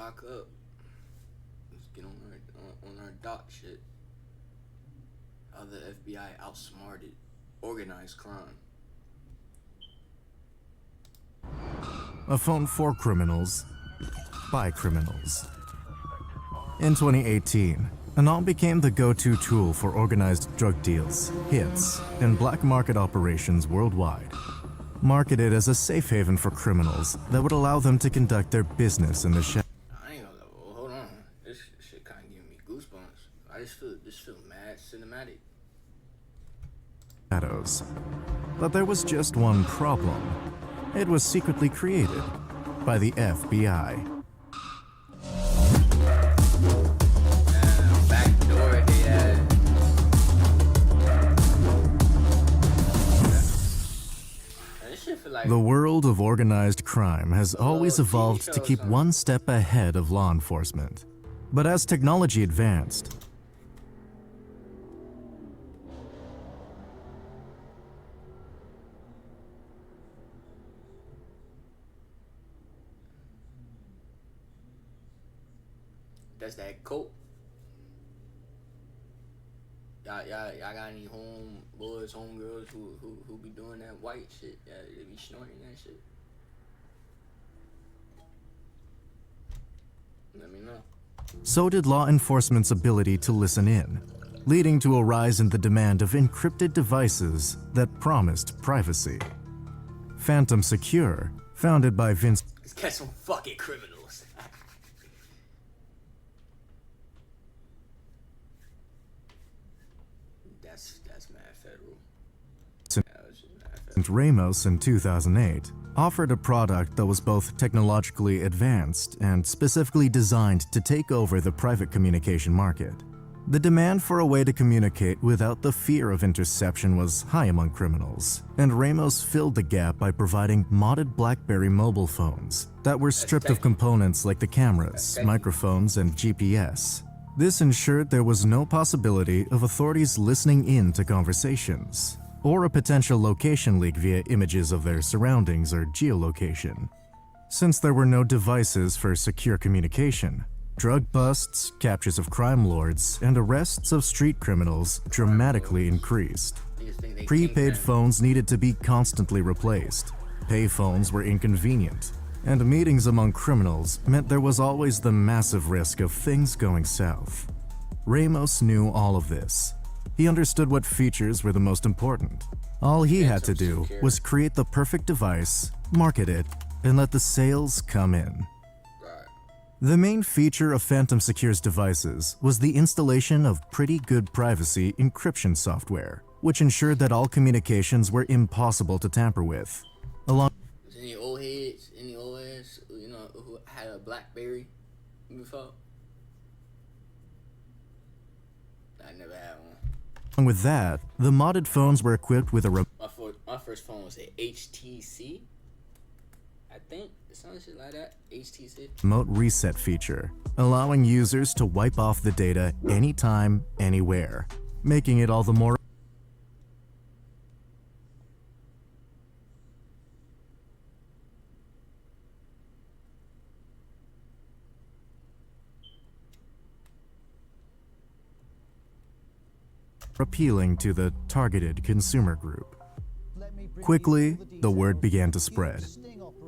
lock up. Let's get on our dot shit. How the FBI outsmarted organized crime. A phone for criminals, by criminals. In 2018, Anom became the go-to tool for organized drug deals, hits, and black market operations worldwide. Marketed as a safe haven for criminals that would allow them to conduct their business in the I ain't gonna hold on. This shit kind of giving me goosebumps. I just feel mad cinematic. shadows. But there was just one problem. It was secretly created by the FBI. Backdoored, yeah. This shit feel like The world of organized crime has always evolved to keep one step ahead of law enforcement. But as technology advanced, that's that coat. Y'all got any homeboys, homegirls who be doing that white shit? Yeah, they be snorting that shit. Let me know. so did law enforcement's ability to listen in, leading to a rise in the demand of encrypted devices that promised privacy. Phantom Secure, founded by Vince Let's catch some fucking criminals. That's mad federal. That was just mad federal. Ramos in 2008, offered a product that was both technologically advanced and specifically designed to take over the private communication market. The demand for a way to communicate without the fear of interception was high among criminals, and Ramos filled the gap by providing modded BlackBerry mobile phones that were stripped of components like the cameras, microphones, and GPS. This ensured there was no possibility of authorities listening in to conversations, or a potential location leak via images of their surroundings or geolocation. Since there were no devices for secure communication, drug busts, captures of crime lords, and arrests of street criminals dramatically increased. Prepaid phones needed to be constantly replaced. Payphones were inconvenient, and meetings among criminals meant there was always the massive risk of things going south. Ramos knew all of this. He understood what features were the most important. All he had to do was create the perfect device, market it, and let the sales come in. The main feature of Phantom Secure's devices was the installation of pretty good privacy encryption software, which ensured that all communications were impossible to tamper with. Along Any old heads, you know, who had a BlackBerry before? I never had one. with that, the modded phones were equipped with a My first phone was a HTC. I think some shit like that. HTC. remote reset feature, allowing users to wipe off the data anytime, anywhere, making it all the more appealing to the targeted consumer group. Quickly, the word began to spread.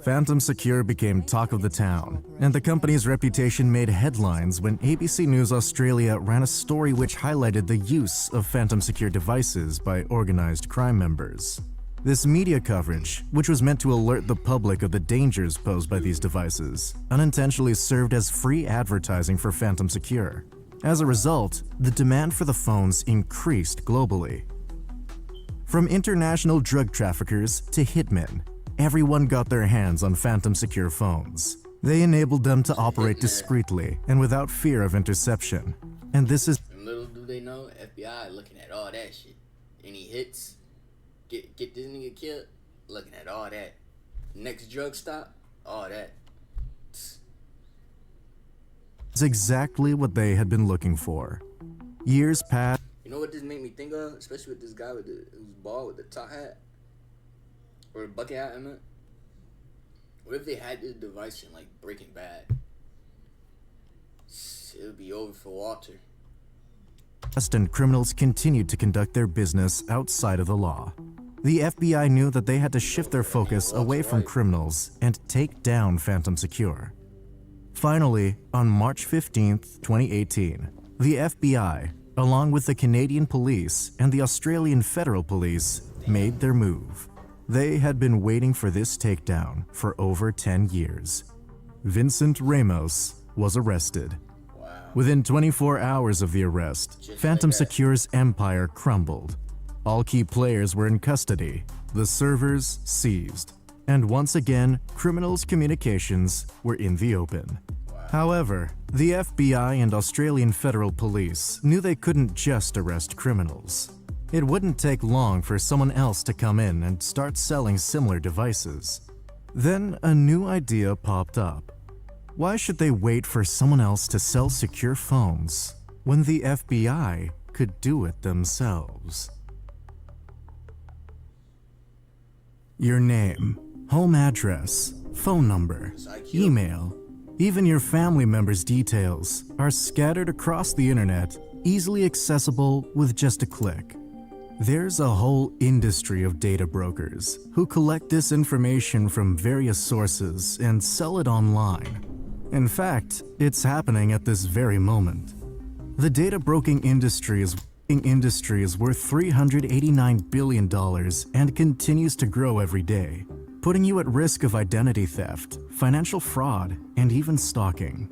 Phantom Secure became talk of the town, and the company's reputation made headlines when ABC News Australia ran a story which highlighted the use of Phantom Secure devices by organized crime members. This media coverage, which was meant to alert the public of the dangers posed by these devices, unintentionally served as free advertising for Phantom Secure. As a result, the demand for the phones increased globally. From international drug traffickers to hitmen, everyone got their hands on Phantom Secure phones. They enabled them to operate discreetly and without fear of interception. And this is And little do they know, FBI looking at all that shit. Any hits? Get this nigga killed? Looking at all that. Next drug stop? All that. exactly what they had been looking for. Years passed. You know what this made me think of? Especially with this guy with who's bald with the top hat? Or the bucket hat, I meant. What if they had this device in like Breaking Bad? would be over for Walter. And criminals continued to conduct their business outside of the law. The FBI knew that they had to shift their focus away from criminals and take down Phantom Secure. Finally, on March 15, 2018, the FBI, along with the Canadian Police and the Australian Federal Police, made their move. They had been waiting for this takedown for over 10 years. Vincent Ramos was arrested. Wow. Within 24 hours of the arrest, Phantom Secure's empire crumbled. All key players were in custody, the servers seized, and once again, criminals' communications were in the open. However, the FBI and Australian Federal Police knew they couldn't just arrest criminals. It wouldn't take long for someone else to come in and start selling similar devices. Then a new idea popped up. Why should they wait for someone else to sell secure phones when the FBI could do it themselves? Your name, home address, phone number, email, even your family members' details are scattered across the internet, easily accessible with just a click. There's a whole industry of data brokers who collect this information from various sources and sell it online. In fact, it's happening at this very moment. The data broking industry is worth $389 billion and continues to grow every day, putting you at risk of identity theft, financial fraud, and even stalking.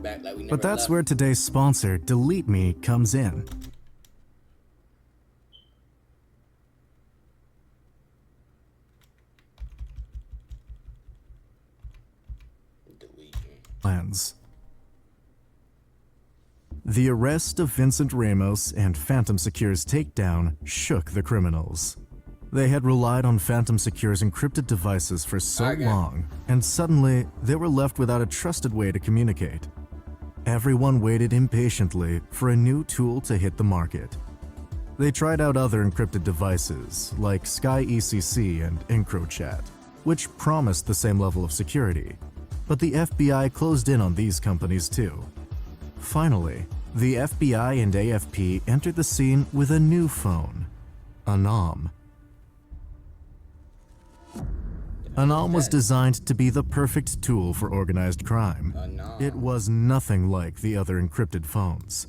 But that's where today's sponsor, Delete Me, comes in. Plans. The arrest of Vincent Ramos and Phantom Secure's takedown shook the criminals. They had relied on Phantom Secure's encrypted devices for so long, and suddenly they were left without a trusted way to communicate. Everyone waited impatiently for a new tool to hit the market. They tried out other encrypted devices like SkyECC and EncroChat, which promised the same level of security, but the FBI closed in on these companies too. Finally, the FBI and AFP entered the scene with a new phone, Anom. Anom was designed to be the perfect tool for organized crime. It was nothing like the other encrypted phones.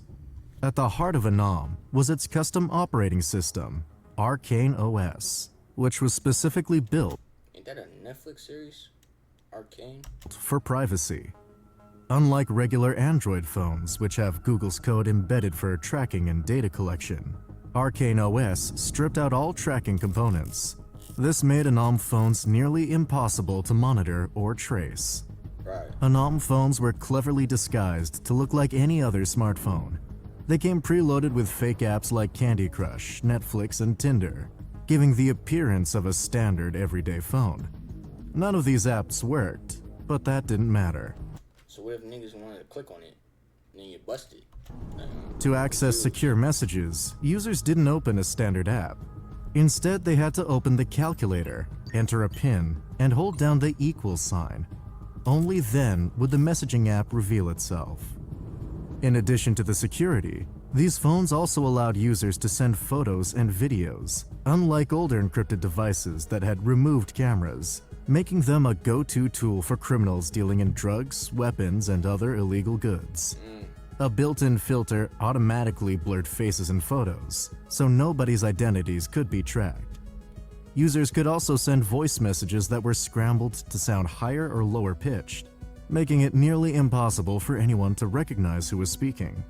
At the heart of Anom was its custom operating system, Arcane OS, which was specifically built Ain't that a Netflix series? Arcane? For privacy. Unlike regular Android phones, which have Google's code embedded for tracking and data collection, Arcane OS stripped out all tracking components. This made Anom phones nearly impossible to monitor or trace. Right. Anom phones were cleverly disguised to look like any other smartphone. They came preloaded with fake apps like Candy Crush, Netflix, and Tinder, giving the appearance of a standard everyday phone. None of these apps worked, but that didn't matter. So what if niggas wanted to click on it, and then you busted? To access secure messages, users didn't open a standard app. Instead, they had to open the calculator, enter a PIN, and hold down the equal sign. Only then would the messaging app reveal itself. In addition to the security, these phones also allowed users to send photos and videos, unlike older encrypted devices that had removed cameras, making them a go-to tool for criminals dealing in drugs, weapons, and other illegal goods. A built-in filter automatically blurred faces and photos, so nobody's identities could be tracked. Users could also send voice messages that were scrambled to sound higher or lower pitched, making it nearly impossible for anyone to recognize who was speaking.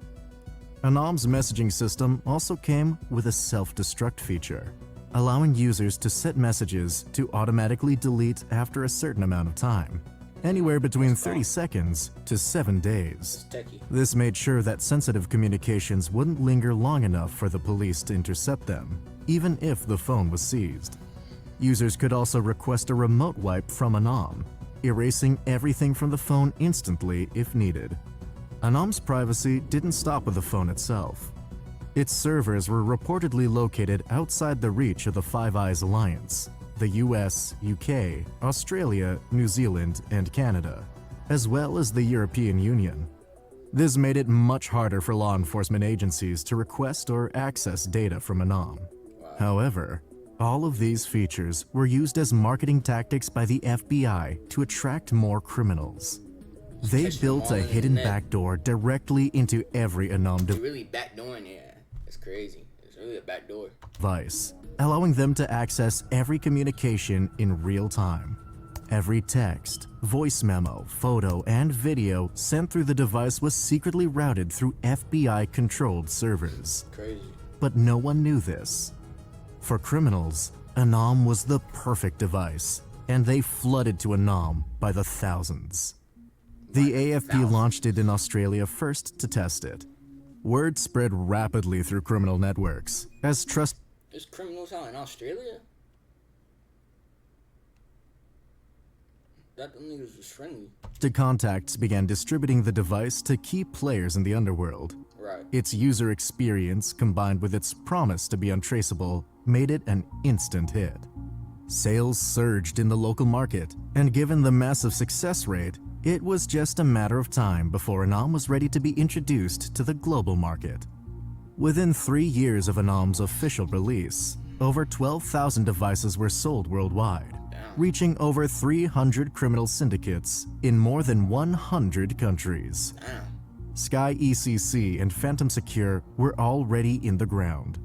Anom's messaging system also came with a self-destruct feature, allowing users to set messages to automatically delete after a certain amount of time, anywhere between 30 seconds to 7 days. This made sure that sensitive communications wouldn't linger long enough for the police to intercept them, even if the phone was seized. Users could also request a remote wipe from Anom, erasing everything from the phone instantly if needed. Anom's privacy didn't stop with the phone itself. Its servers were reportedly located outside the reach of the Five Eyes Alliance, the US, UK, Australia, New Zealand, and Canada, as well as the European Union. This made it much harder for law enforcement agencies to request or access data from Anom. However, all of these features were used as marketing tactics by the FBI to attract more criminals. They built a hidden backdoor directly into every Anom They're really backdooring, yeah. It's crazy. It's really a backdoor device, allowing them to access every communication in real time. Every text, voice memo, photo, and video sent through the device was secretly routed through FBI-controlled servers. Crazy. But no one knew this. For criminals, Anom was the perfect device, and they flooded to Anom by the thousands. The AFP launched it in Australia first to test it. Word spread rapidly through criminal networks, as There's criminals out in Australia? That them niggas was friendly. contacts began distributing the device to key players in the underworld. Right. Its user experience, combined with its promise to be untraceable, made it an instant hit. Sales surged in the local market, and given the massive success rate, it was just a matter of time before Anom was ready to be introduced to the global market. Within 3 years of Anom's official release, over 12,000 devices were sold worldwide, reaching over 300 criminal syndicates in more than 100 countries. Sky ECC and Phantom Secure were already in the ground.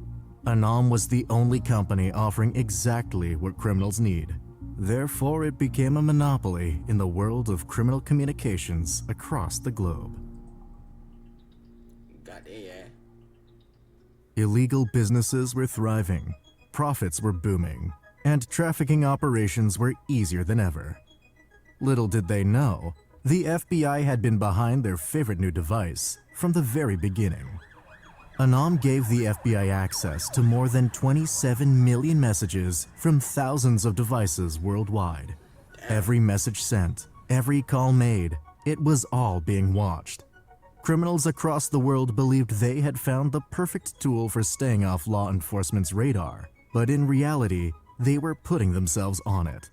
Anom was the only company offering exactly what criminals need. Therefore, it became a monopoly in the world of criminal communications across the globe. Illegal businesses were thriving, profits were booming, and trafficking operations were easier than ever. Little did they know, the FBI had been behind their favorite new device from the very beginning. Anom gave the FBI access to more than 27 million messages from thousands of devices worldwide. Every message sent, every call made, it was all being watched. Criminals across the world believed they had found the perfect tool for staying off law enforcement's radar, but in reality, they were putting themselves on it.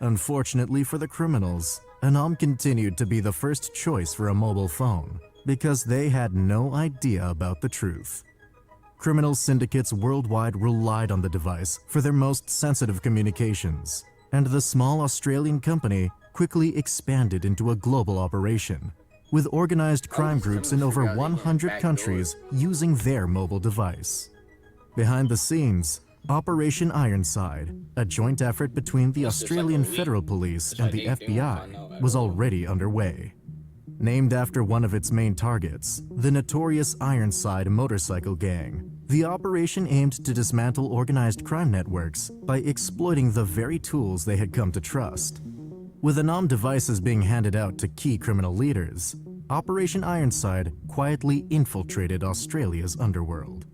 Unfortunately for the criminals, Anom continued to be the first choice for a mobile phone because they had no idea about the truth. Criminal syndicates worldwide relied on the device for their most sensitive communications, and the small Australian company quickly expanded into a global operation, with organized crime groups in over 100 countries using their mobile device. Behind the scenes, Operation Ironside, a joint effort between the Australian Federal Police and the FBI, was already underway. Named after one of its main targets, the notorious Ironside motorcycle gang, the operation aimed to dismantle organized crime networks by exploiting the very tools they had come to trust. With Anom devices being handed out to key criminal leaders, Operation Ironside quietly infiltrated Australia's underworld.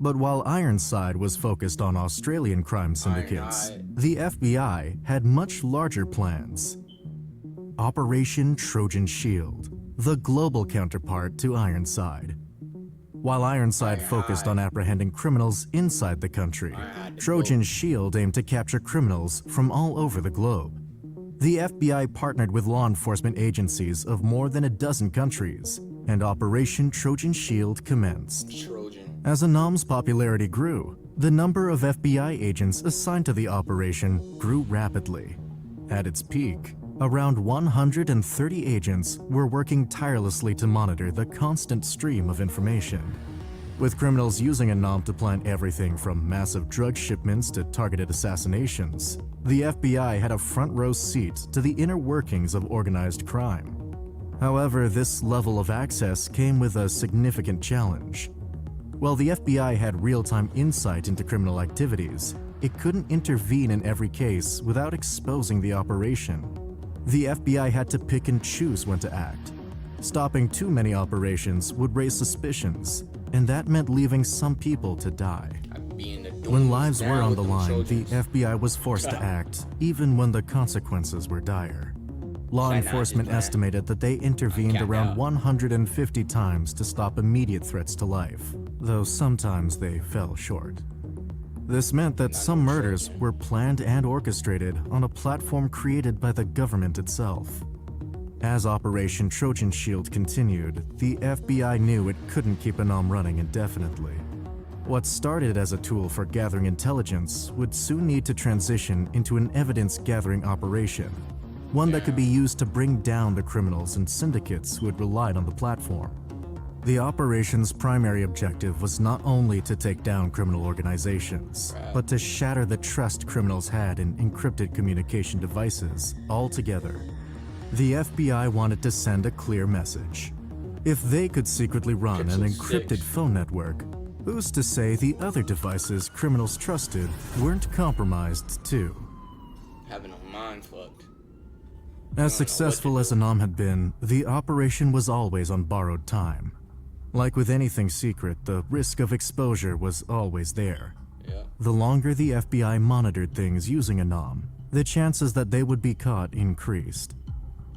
But while Ironside was focused on Australian crime syndicates, the FBI had much larger plans. Operation Trojan Shield, the global counterpart to Ironside. While Ironside focused on apprehending criminals inside the country, Trojan Shield aimed to capture criminals from all over the globe. The FBI partnered with law enforcement agencies of more than a dozen countries, and Operation Trojan Shield commenced. As Anom's popularity grew, the number of FBI agents assigned to the operation grew rapidly. At its peak, around 130 agents were working tirelessly to monitor the constant stream of information. With criminals using Anom to plan everything from massive drug shipments to targeted assassinations, the FBI had a front-row seat to the inner workings of organized crime. However, this level of access came with a significant challenge. While the FBI had real-time insight into criminal activities, it couldn't intervene in every case without exposing the operation. The FBI had to pick and choose when to act. Stopping too many operations would raise suspicions, and that meant leaving some people to die. When lives were on the line, the FBI was forced to act, even when the consequences were dire. Law enforcement estimated that they intervened around 150 times to stop immediate threats to life, though sometimes they fell short. This meant that some murders were planned and orchestrated on a platform created by the government itself. As Operation Trojan Shield continued, the FBI knew it couldn't keep Anom running indefinitely. What started as a tool for gathering intelligence would soon need to transition into an evidence-gathering operation, one that could be used to bring down the criminals and syndicates who had relied on the platform. The operation's primary objective was not only to take down criminal organizations, but to shatter the trust criminals had in encrypted communication devices altogether. The FBI wanted to send a clear message. If they could secretly run an encrypted phone network, who's to say the other devices criminals trusted weren't compromised too? Having a mind fucked. As successful as Anom had been, the operation was always on borrowed time. Like with anything secret, the risk of exposure was always there. Yeah. The longer the FBI monitored things using Anom, the chances that they would be caught increased.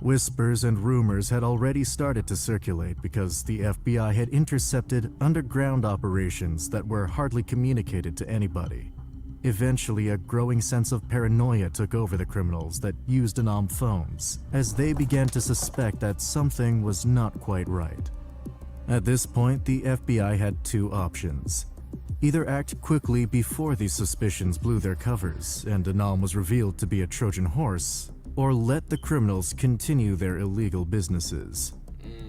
Whispers and rumors had already started to circulate because the FBI had intercepted underground operations that were hardly communicated to anybody. Eventually, a growing sense of paranoia took over the criminals that used Anom phones, as they began to suspect that something was not quite right. At this point, the FBI had two options. Either act quickly before these suspicions blew their covers and Anom was revealed to be a Trojan horse, or let the criminals continue their illegal businesses.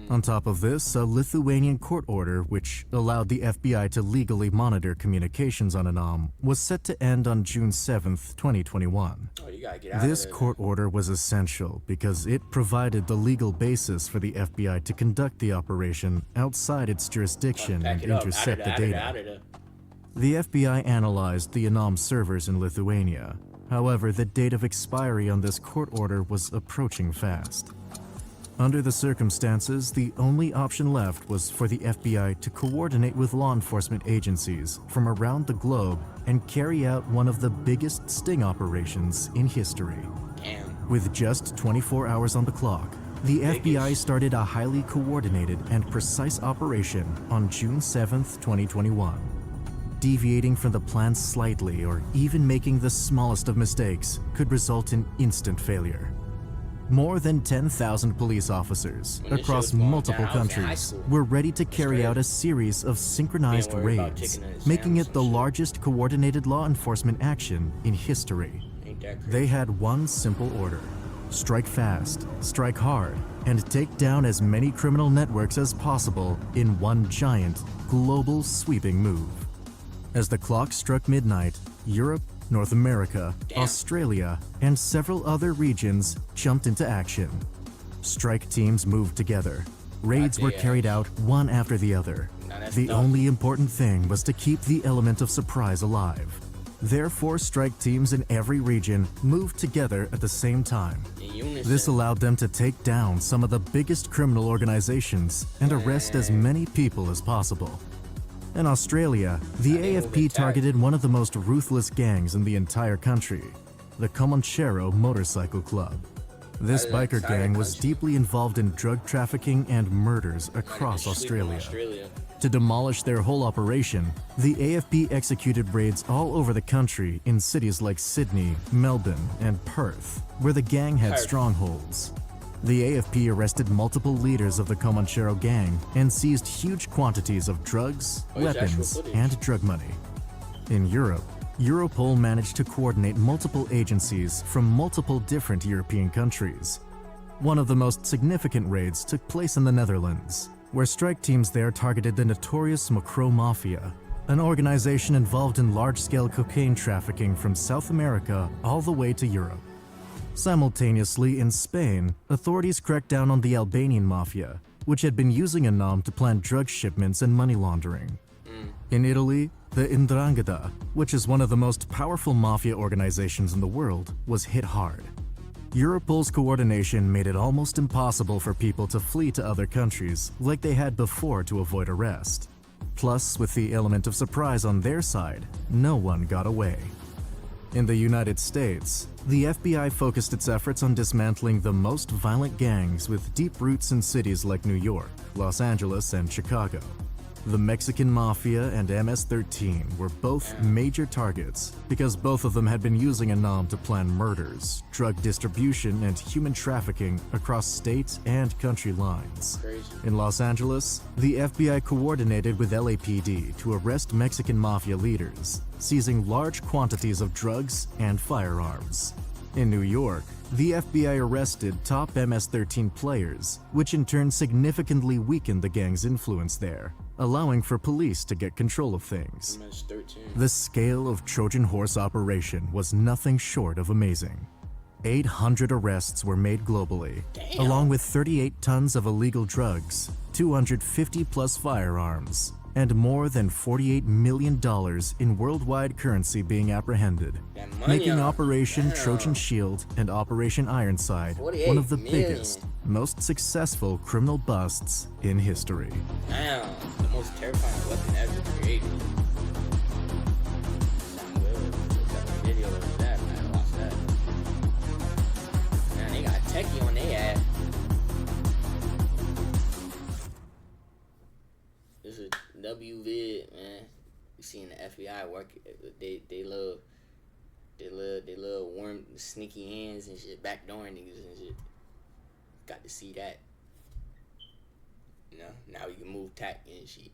On top of this, a Lithuanian court order which allowed the FBI to legally monitor communications on Anom was set to end on June 7th, 2021. Oh, you gotta get out This of there. court order was essential because it provided the legal basis for the FBI to conduct the operation outside its jurisdiction Pack and it up. intercept the Out of there, data. out of there. The FBI analyzed the Anom servers in Lithuania. However, the date of expiry on this court order was approaching fast. Under the circumstances, the only option left was for the FBI to coordinate with law enforcement agencies from around the globe and carry out one of the biggest sting operations in history. Damn. With just 24 hours on the clock, the FBI started a highly coordinated and precise operation on June 7th, 2021. Deviating from the plan slightly or even making the smallest of mistakes could result in instant failure. More than 10,000 police officers When this across shit was going multiple down, I was in high countries school. were ready to carry crazy. out a series of synchronized Can't worry about raids, taking an making exam it the or some shit. largest coordinated law enforcement action in history. Ain't that crazy? They had one simple order: strike fast, strike hard, and take down as many criminal networks as possible in one giant, global sweeping move. As the clock struck midnight, Europe, North America, Damn. Australia, and several other regions jumped into action. Strike teams moved together. Raids were carried out one after the other. Now that's The tough. only important thing was to keep the element of surprise alive. Therefore, strike teams in every region moved together at the same time. In unison. This allowed them to take down some of the biggest criminal organizations and arrest as many people as possible. In Australia, the Now they move AFP in tight. targeted one of the most ruthless gangs in the entire country, the Comanchero Motorcycle Club. This That is biker entire gang was country. deeply involved in drug trafficking and murders Not across even sleep in Australia. To demolish their whole operation, the AFP executed raids all over the country in cities like Sydney, Melbourne, and Perth, where the gang had Perth. strongholds. The AFP arrested multiple leaders of the Comanchero gang and seized huge quantities of drugs, Oh, it's actual weapons, footage. and drug money. In Europe, Europol managed to coordinate multiple agencies from multiple different European countries. One of the most significant raids took place in the Netherlands, where strike teams there targeted the notorious Macro Mafia, an organization involved in large-scale cocaine trafficking from South America all the way to Europe. Simultaneously, in Spain, authorities cracked down on the Albanian mafia, which had been using Anom to plan drug shipments and money laundering. In Italy, the 'Ndrangheta, which is one of the most powerful mafia organizations in the world, was hit hard. Europol's coordination made it almost impossible for people to flee to other countries like they had before to avoid arrest. Plus, with the element of surprise on their side, no one got away. In the United States, the FBI focused its efforts on dismantling the most violent gangs with deep roots in cities like New York, Los Angeles, and Chicago. The Mexican Mafia and MS-13 were both major targets because both of them had been using Anom to plan murders, drug distribution, and human trafficking across state and country lines. Crazy. In Los Angeles, the FBI coordinated with LAPD to arrest Mexican Mafia leaders, seizing large quantities of drugs and firearms. In New York, the FBI arrested top MS-13 players, which in turn significantly weakened the gang's influence there, allowing for police to get control of things. MS-13. The scale of Trojan horse operation was nothing short of amazing. 800 arrests were made globally, Damn. along with 38 tons of illegal drugs, 250 plus firearms, and more than $48 million in worldwide currency being apprehended, That money making on- Operation Damn. Trojan Shield and Operation Ironside 48 one of the million. biggest, most successful criminal busts in history. Damn, the most terrifying weapon ever created. Sound good. Look up a video of that, man. Watch that. Man, they got techie on their ass. This is WVid, man. You seen the FBI work? They love worm, sneaky hands and shit, backdooring niggas and shit. Got to see that. You know, now we can move tack and shit.